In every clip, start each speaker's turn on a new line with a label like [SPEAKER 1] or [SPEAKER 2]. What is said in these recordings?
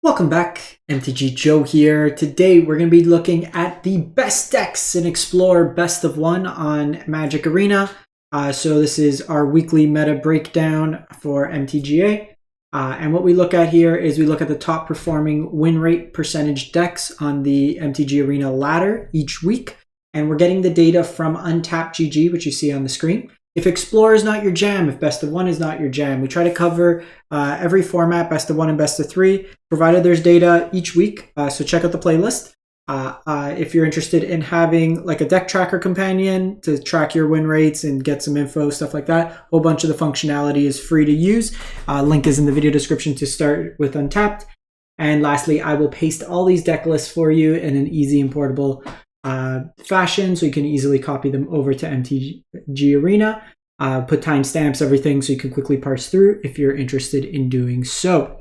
[SPEAKER 1] Welcome back, MTG Joe here. Today we're going to be looking at the best decks in Explore Best of One on Magic Arena. So this is our weekly meta breakdown for MTGA. And what we look at here is we look at the top performing win rate percentage decks on the MTG Arena ladder each week. And we're getting the data from Untapped GG, which you see on the screen. If Explorer is not your jam, if Best of One is not your jam, we try to cover every format, Best of One and Best of Three, provided there's data each week. So check out the playlist. If you're interested in having like a deck tracker companion to track your win rates and get some info, stuff like that, a whole bunch of the functionality is free to use. Link is in the video description to start with Untapped. And lastly, I will paste all these deck lists for you in an easy and portable fashion, so you can easily copy them over to MTG Arena, put timestamps, everything, so you can quickly parse through if you're interested in doing so.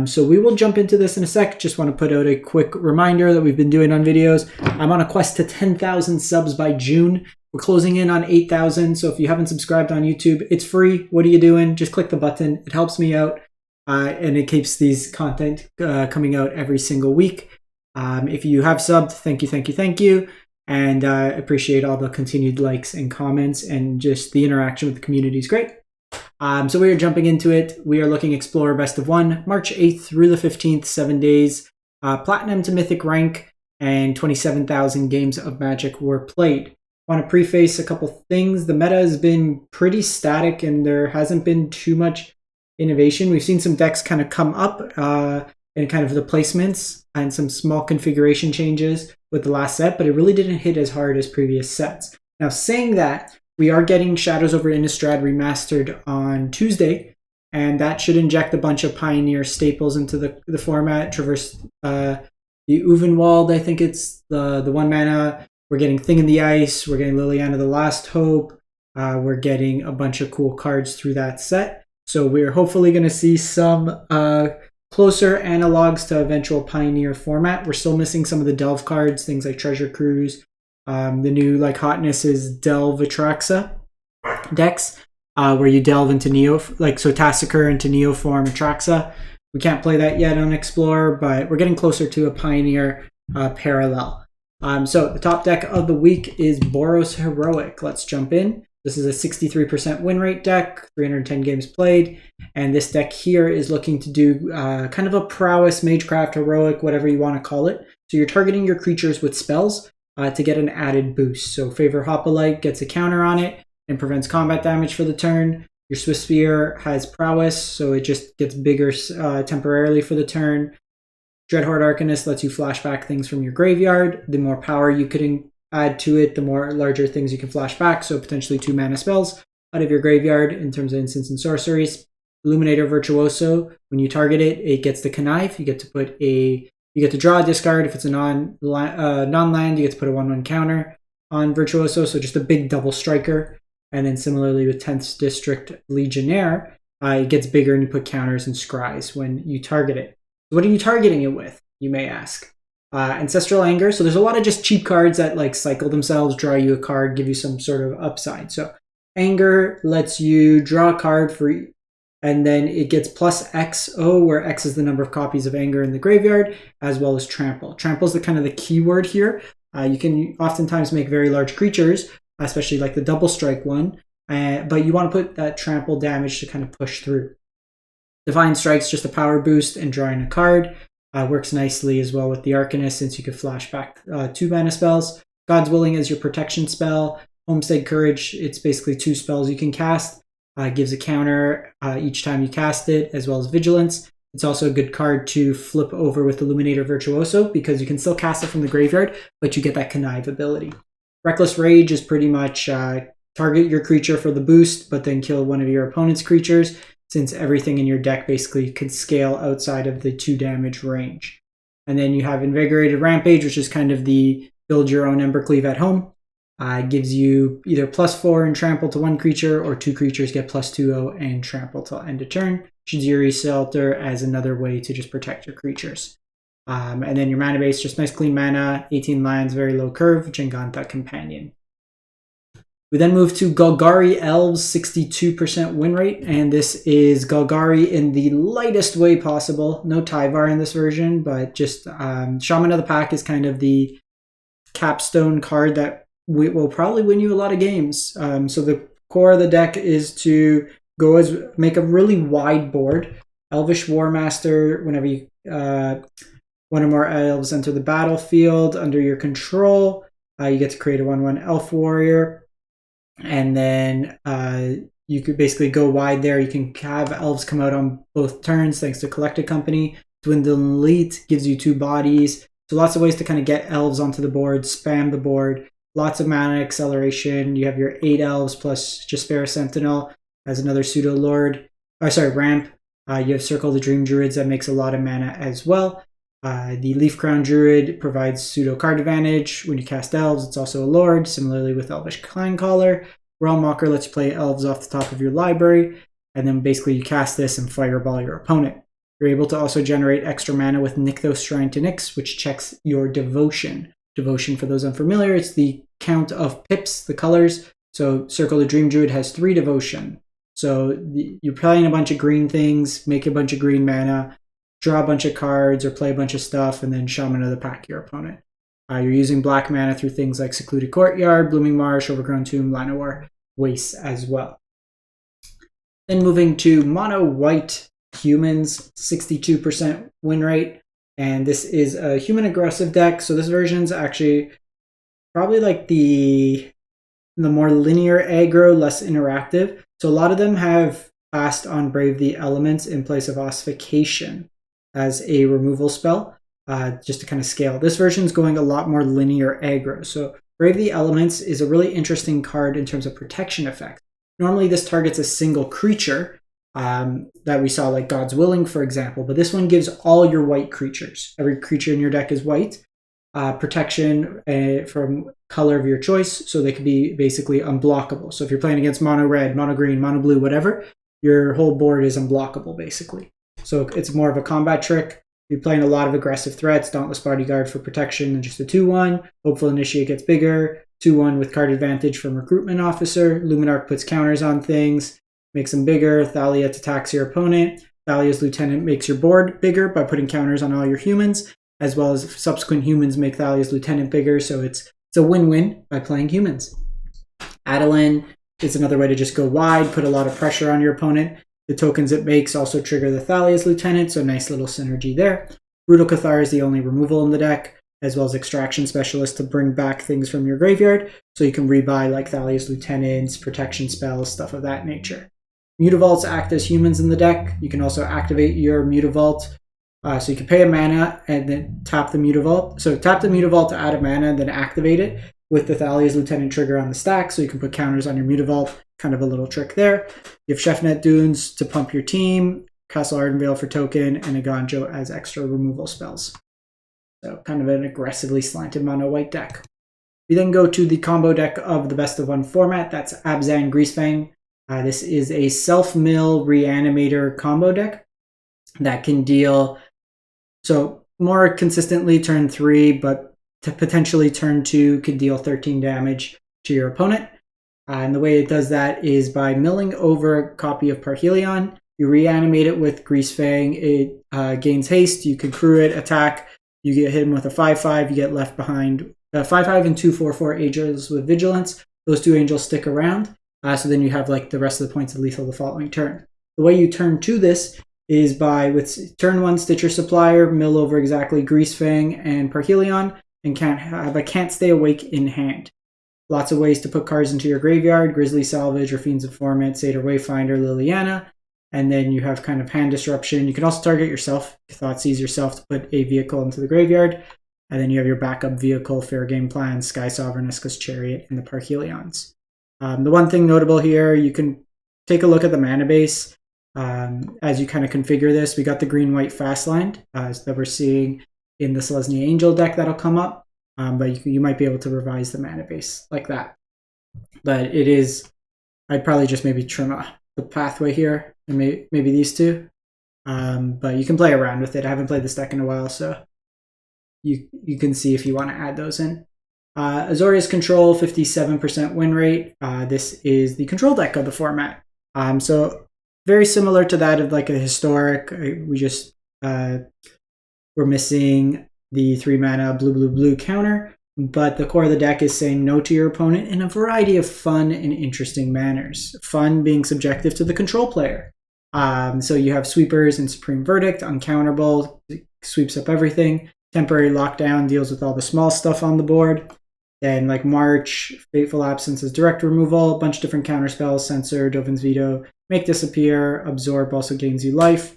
[SPEAKER 1] So we will jump into this in a sec. Just want to put out a quick reminder that we've been doing on videos. I'm on a quest to 10,000 subs by June. We're closing in on 8,000, so if you haven't subscribed on YouTube, it's free. What are you doing? Just click the button. It helps me out, and it keeps these content coming out every single week. If you have subbed, thank you. And I appreciate all the continued likes and comments, and just the interaction with the community is great. So we are jumping into it. We are looking Explorer Best of One, March 8th through the 15th, 7 days. Platinum to Mythic rank, and 27,000 games of Magic were played. I want to preface a couple things. The meta has been pretty static, and there hasn't been too much innovation. We've seen some decks kind of come up in kind of the placements and some small configuration changes with the last set, but it really didn't hit as hard as previous sets. Now, saying that, we are getting Shadows over Innistrad remastered on Tuesday, and that should inject a bunch of Pioneer staples into the format. Traverse the Uvenwald, I think it's the 1 mana. We're getting Thing in the Ice. We're getting Liliana the Last Hope. We're getting a bunch of cool cards through that set. So we're hopefully going to see some closer analogs to eventual Pioneer format. We're still missing some of the Delve cards, things like Treasure Cruise. The new hotness is Delve Atraxa decks, where you delve into Tassiker into Neoform Atraxa. We can't play that yet on Explorer, but we're getting closer to a Pioneer parallel. So the top deck of the week is Boros Heroic. Let's jump in. This is a 63% win rate deck, 310 games played, and this deck here is looking to do kind of a prowess, magecraft, heroic, whatever you want to call it. So you're targeting your creatures with spells to get an added boost. So Favor Hoplite gets a counter on it and prevents combat damage for the turn. Your Swift Spear has prowess, so it just gets bigger temporarily for the turn. Dreadhorde Arcanist lets you flashback things from your graveyard. The more power you could add to it, the more larger things you can flash back, so potentially 2 mana spells out of your graveyard in terms of instants and sorceries. Illuminator Virtuoso, when you target it, it gets the connive. You get to draw a discard. If it's a non-land, you get to put a 1/1 counter on Virtuoso, so just a big double striker. And then similarly with 10th District Legionnaire, it gets bigger and you put counters and scries when you target it. What are you targeting it with, you may ask? Ancestral Anger. So there's a lot of just cheap cards that cycle themselves, draw you a card, give you some sort of upside. So Anger lets you draw a card and then it gets plus XO, where X is the number of copies of Anger in the graveyard, as well as Trample. Trample is the keyword here. You can oftentimes make very large creatures, especially like the double strike one, but you want to put that trample damage to kind of push through. Divine Strike's just a power boost and drawing a card. Works nicely as well with the Arcanist, since you could flash back 2 mana spells. God's Willing is your protection spell. Homestead Courage, it's basically 2 spells you can cast. Gives a counter each time you cast it, as well as Vigilance. It's also a good card to flip over with Illuminator Virtuoso, because you can still cast it from the graveyard, but you get that connive ability. Reckless Rage is pretty much target your creature for the boost, but then kill one of your opponent's creatures, since everything in your deck basically could scale outside of the 2 damage range. And then you have Invigorated Rampage, which is kind of the build your own Embercleave at home. It gives you either +4 and trample to 1 creature, or 2 creatures get +2/0 and trample till end of turn. Shinziri Shelter as another way to just protect your creatures. And then your mana base, just nice clean mana, 18 lands, very low curve, Giganta Companion. We then move to Golgari Elves, 62% win rate, and this is Golgari in the lightest way possible. No Tyvar in this version, but just Shaman of the Pack is kind of the capstone card that will probably win you a lot of games. So the core of the deck is to make a really wide board. Elvish Warmaster, whenever you one or more elves enter the battlefield under your control, you get to create a 1/1 elf warrior. And then you could basically go wide there. You can have elves come out on both turns thanks to Collected Company. Dwindle Elite gives you 2 bodies. So lots of ways to kind of get elves onto the board, spam the board. Lots of mana acceleration. You have your 8 elves plus Jaspera Sentinel as another pseudo lord. Ramp. You have Circle the Dream Druids that makes a lot of mana as well. The Leaf Crown Druid provides pseudo card advantage. When you cast elves, it's also a lord, similarly with Elvish Clangcaller. Realm Walker lets you play elves off the top of your library, and then basically you cast this and fireball your opponent. You're able to also generate extra mana with Nykthos Shrine to Nyx, which checks your devotion. Devotion, for those unfamiliar, it's the count of pips, the colors. So Circle the Dream Druid has 3 devotion. So you're playing a bunch of green things, make a bunch of green mana, draw a bunch of cards or play a bunch of stuff, and then Shaman of the Pack your opponent. You're using black mana through things like Secluded Courtyard, Blooming Marsh, Overgrown Tomb, Llanowar, Waste as well. Then moving to mono white humans, 62% win rate. And this is a human aggressive deck. So this version's actually probably like the more linear aggro, less interactive. So a lot of them have passed on Brave the Elements in place of Ossification as a removal spell, just to kind of scale. This version's going a lot more linear aggro. So Brave the Elements is a really interesting card in terms of protection effects. Normally this targets a single creature that we saw, like God's Willing, for example, but this one gives all your white creatures. Every creature in your deck is white. Protection from color of your choice, so they could be basically unblockable. So if you're playing against mono red, mono green, mono blue, whatever, your whole board is unblockable, basically. So it's more of a combat trick. You're playing a lot of aggressive threats, Dauntless Bodyguard for protection and just a 2/1. Hopeful Initiate gets bigger, 2/1 with card advantage from Recruitment Officer. Luminarch puts counters on things, makes them bigger. Thalia attacks your opponent. Thalia's Lieutenant makes your board bigger by putting counters on all your humans, as well as subsequent humans make Thalia's Lieutenant bigger, so it's a win-win by playing humans. Adeline is another way to just go wide, put a lot of pressure on your opponent. The tokens it makes also trigger the Thalia's Lieutenant, so nice little synergy there. Brutal Cathar is the only removal in the deck, as well as Extraction Specialist to bring back things from your graveyard, so you can rebuy like Thalia's Lieutenants, protection spells, stuff of that nature. Mutavaults act as humans in the deck. You can also activate your Mutavault. So you can pay a mana and then tap the Mutavault. So tap the Mutavault to add a mana and then activate it with the Thalia's Lieutenant trigger on the stack, so you can put counters on your Mutavault. Kind of a little trick there. You have Chefnet Dunes to pump your team, Castle Ardenvale for token, and a Aganjo as extra removal spells. So kind of an aggressively slanted mono white deck. We then go to the combo deck of the best of one format. That's Abzan Greasefang. This is a self-mill reanimator combo deck that can deal more consistently turn 3, but to potentially turn 2 could deal 13 damage to your opponent. And the way it does that is by milling over a copy of Parhelion. You reanimate it with Greasefang. It gains haste. You can crew it, attack. You get hit with a 5/5. You get left behind 5/5 and 2 4/4 angels with vigilance. Those 2 angels stick around. So then you have like the rest of the points of lethal the following turn. The way you turn to this is by, with turn 1 Stitcher Supplier, mill over exactly Greasefang and Parhelion, and can't stay awake in hand. Lots of ways to put cards into your graveyard: Grizzly Salvage, Raffine's Informant, Satyr Wayfinder, Liliana, and then you have kind of hand disruption. You can also target yourself, Thoughtseize yourself to put a vehicle into the graveyard, and then you have your backup vehicle, Fair Game Plan, Sky Sovereign, Iska's Chariot, and the Parhelions. The one thing notable here, you can take a look at the mana base as you kind of configure this. We got the green-white fast line that we're seeing in the Selesnya Angel deck that'll come up, but you might be able to revise the mana base like that. But it is, I'd probably just maybe trim the pathway here and maybe these 2. But you can play around with it. I haven't played this deck in a while, so you can see if you want to add those in. Azorius Control, 57% win rate. This is the control deck of the format. So very similar to that of like a historic. We just we're missing the 3 mana blue counter, but the core of the deck is saying no to your opponent in a variety of fun and interesting manners. Fun being subjective to the control player. So you have sweepers and Supreme Verdict, uncounterable, sweeps up everything. Temporary Lockdown deals with all the small stuff on the board. Then like March, Fateful Absence is direct removal, a bunch of different counterspells, Censor, Dovin's Veto, Make Disappear, Absorb also gains you life.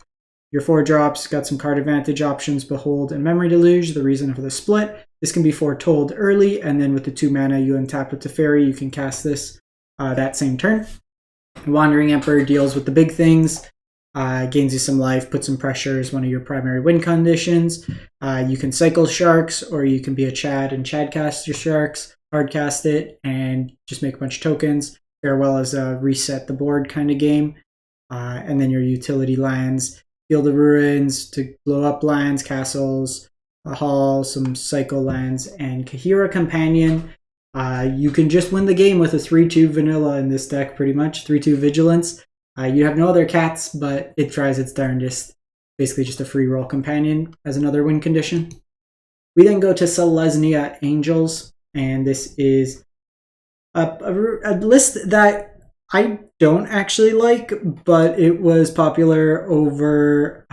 [SPEAKER 1] Your 4-drops got some card advantage options, Behold and Memory Deluge, the reason for the split. This can be foretold early, and then with the 2 mana you untap with the Fairy, you can cast this that same turn. Wandering Emperor deals with the big things, gains you some life, puts some pressure as one of your primary win conditions. You can cycle Sharks, or you can be a Chad and Chad cast your Sharks, hard cast it, and just make a bunch of tokens. Farewell as a reset the board kind of game. And then your utility lands, Field of Ruins to blow up lands, castles, a hall, some cycle lands, and Kahira Companion. You can just win the game with a 3-2 vanilla in this deck, pretty much. 3-2 Vigilance. You have no other cats, but it tries its darndest. Basically just a free roll companion as another win condition. We then go to Selesnya Angels, and this is a list that I don't actually like, but it was popular over...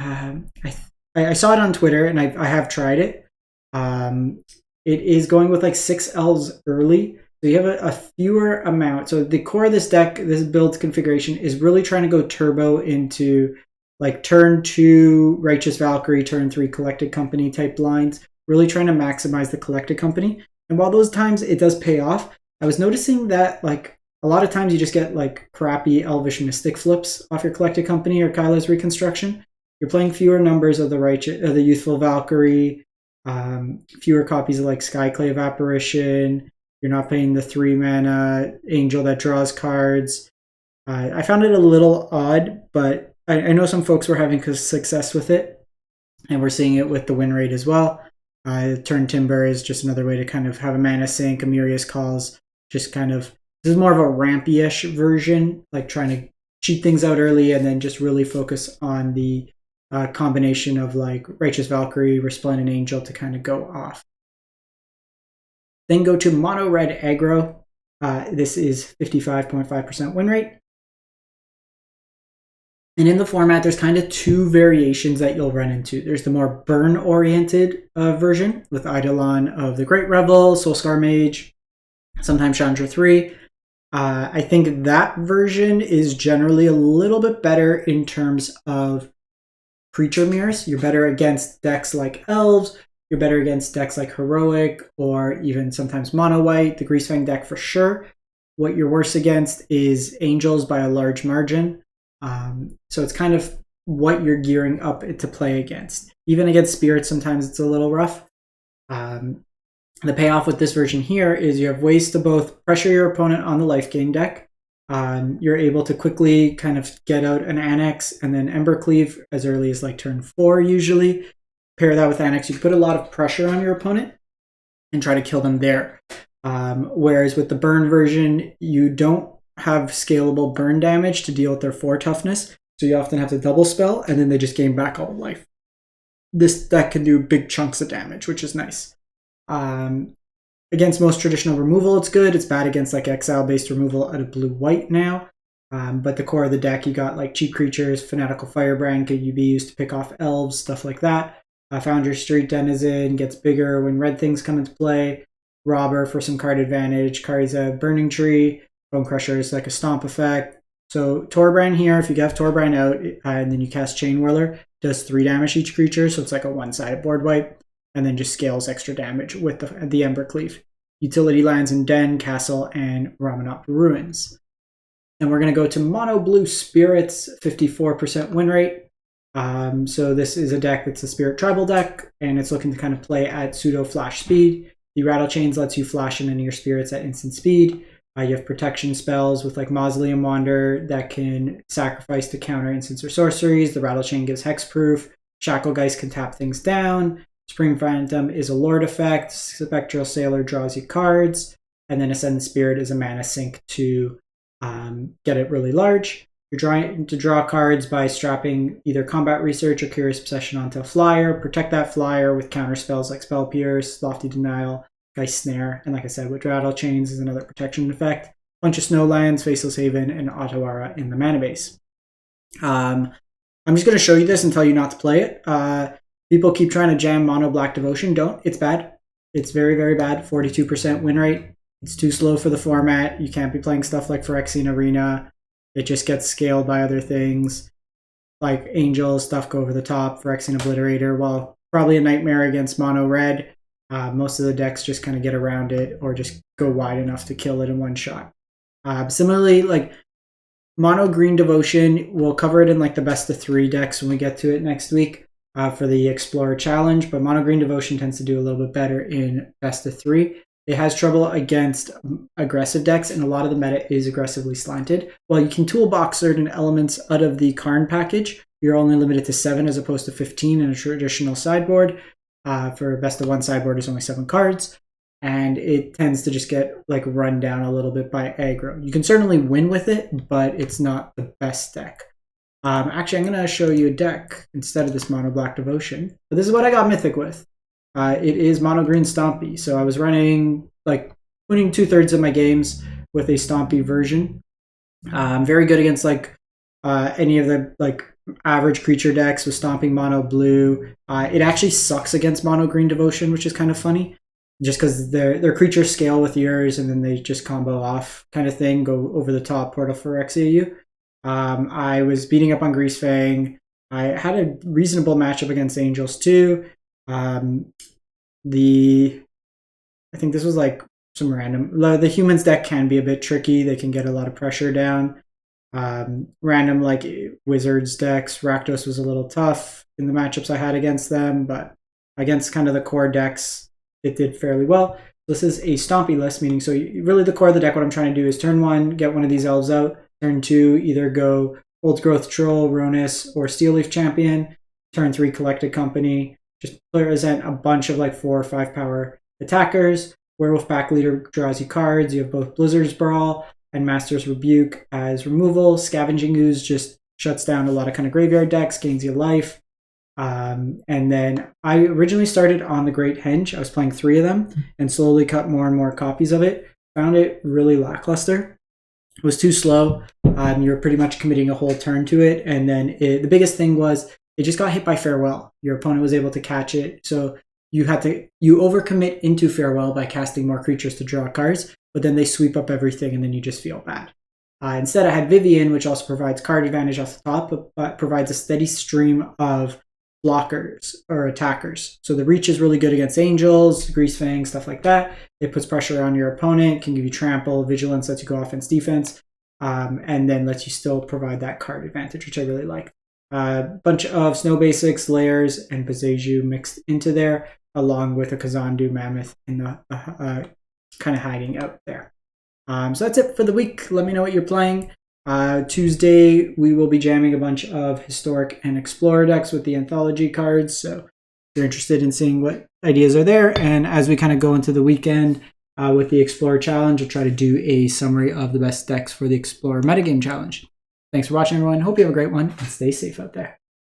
[SPEAKER 1] I saw it on Twitter, and I have tried it. It is going with like 6 elves early. So you have a fewer amount. So the core of this deck, this build configuration, is really trying to go turbo into like turn 2 Righteous Valkyrie, turn 3 Collected Company type lines. Really trying to maximize the Collected Company. And while those times it does pay off, I was noticing that like a lot of times you just get like crappy Elvish Mystic flips off your Collected Company or Kyla's Reconstruction. You're playing fewer numbers of the Youthful Valkyrie, fewer copies of like Skyclave Apparition. You're not playing the 3 mana Angel that draws cards. I found it a little odd, but I know some folks were having success with it, and we're seeing it with the win rate as well. Turn Timber is just another way to kind of have a mana sink. Amirius Calls, just kind of, this is more of a rampy-ish version, like trying to cheat things out early and then just really focus on the combination of like Righteous Valkyrie, Resplendent Angel to kind of go off. Then go to Mono Red Aggro. This is 55.5% win rate. And in the format, there's kind of 2 variations that you'll run into. There's the more burn-oriented version with Eidolon of the Great Revel, Soulscar Mage, sometimes Chandra 3. I think that version is generally a little bit better in terms of creature mirrors. You're better against decks like Elves. You're better against decks like Heroic or even sometimes Mono White, the Greasefang deck for sure. What you're worse against is Angels by a large margin. So it's kind of what you're gearing up to play against. Even against Spirits, sometimes it's a little rough. The payoff with this version here is you have ways to both pressure your opponent on the life gain deck. You're able to quickly kind of get out an Annex and then Embercleave as early as like turn 4 usually. Pair that with Annex, you can put a lot of pressure on your opponent and try to kill them there. Whereas with the burn version, you don't have scalable burn damage to deal with their 4 toughness, so you often have to double spell, and then they just gain back all life. This deck can do big chunks of damage, which is nice. Against most traditional removal, it's good. It's bad against like exile-based removal out of blue-white now. But the core of the deck, you got like cheap creatures, Fanatical Firebrand could be used to pick off elves, stuff like that. Foundry Street Denizen gets bigger when red things come into play. Robber for some card advantage. Kariza Burning Tree. Bone Crusher is like a stomp effect. So Torbrand here, if you have Torbrand out and then you cast Chain Whirler, does 3 damage each creature, so it's like a one-sided board wipe, and then just scales extra damage with the Embercleave. Utility lands in Den, Castle, and Ramanop Ruins. And we're going to go to Mono Blue Spirits, 54% win rate. So this is a deck that's a Spirit Tribal deck, and it's looking to kind of play at pseudo flash speed. The Rattle Chains lets you flash in any of your spirits at instant speed. You have protection spells with like Mausoleum Wander that can sacrifice to counter instants or sorceries. The Rattle Chain gives hexproof. Shacklegeist can tap things down. Spring Phantom is a Lord effect. Spectral Sailor draws you cards. And then Ascendant Spirit is a mana sink to get it really large. You're trying to draw cards by strapping either Combat Research or Curious Obsession onto a flyer. Protect that flyer with counter spells like Spell Pierce, Lofty Denial, Geist Snare, and like I said, with Rattle Chains is another protection effect. Bunch of Snowlands, Faceless Haven, and Auto Aura in the mana base. I'm just going to show you this and tell you not to play it. People keep trying to jam Mono Black Devotion. Don't. It's bad. It's very, very bad. 42% win rate. It's too slow for the format. You can't be playing stuff like Phyrexian Arena. It just gets scaled by other things. Like Angels, stuff go over the top. Phyrexian Obliterator, well, probably a nightmare against Mono Red. Most of the decks just kind of get around it or just go wide enough to kill it in one shot. Similarly, like Mono Green Devotion, we'll cover it in like the best of 3 decks when we get to it next week for the Explorer Challenge, but Mono Green Devotion tends to do a little bit better in best of 3. It has trouble against aggressive decks, and a lot of the meta is aggressively slanted. While you can toolbox certain elements out of the Karn package, you're only limited to 7 as opposed to 15 in a traditional sideboard. For best of 1 sideboard, is only 7 cards, and it tends to just get like run down a little bit by aggro. You can certainly win with it, but it's not the best deck. Actually, I'm going to show you a deck instead of this Mono Black Devotion. But this is what I got Mythic with. It is Mono Green Stompy. So I was winning 2/3 of my games with a Stompy version. Very good against like any of the like average creature decks with Stomping Mono Blue. It actually sucks against Mono Green Devotion, which is kind of funny, just because their creatures scale with yours and then they just combo off kind of thing, go over the top, Portal Phyrexia you. I was beating up on Greasefang. I had a reasonable matchup against Angels too. I think this was like some random. The humans deck can be a bit tricky. They can get a lot of pressure down. Random like Wizards decks. Rakdos was a little tough in the matchups I had against them, but against kind of the core decks, it did fairly well. This is a Stompy list, meaning so really the core of the deck, what I'm trying to do is turn 1, get one of these elves out. Turn 2, either go Old Growth Troll, Ronus, or Steel Leaf Champion. Turn 3, Collected Company. Just present a bunch of like 4 or 5 power attackers. Werewolf Pack Leader draws you cards. You have both Blizzard's Brawl and Master's Rebuke as removal. Scavenging Ooze just shuts down a lot of kind of graveyard decks, gains you life. And then I originally started on the Great Henge. I was playing 3 of them and slowly cut more and more copies of it. Found it really lackluster. It was too slow. You're pretty much committing a whole turn to it. And then the biggest thing was it just got hit by Farewell. Your opponent was able to catch it. So you overcommit into Farewell by casting more creatures to draw cards, but then they sweep up everything and then you just feel bad. Instead, I had Vivian, which also provides card advantage off the top, but provides a steady stream of blockers or attackers. So the reach is really good against Angels, Greasefang, stuff like that. It puts pressure on your opponent, can give you trample, vigilance, lets you go offense, defense, and then lets you still provide that card advantage, which I really like. Bunch of Snow Basics, Layers, and Bezeju mixed into there, along with a Kazandu Mammoth in the kind of hiding out there. So that's it for the week. Let me know what you're playing. Tuesday, we will be jamming a bunch of Historic and Explorer decks with the Anthology cards. So if you're interested in seeing what ideas are there, and as we kind of go into the weekend with the Explorer Challenge, I'll try to do a summary of the best decks for the Explorer Metagame Challenge. Thanks for watching, everyone. Hope you have a great one, and stay safe out there.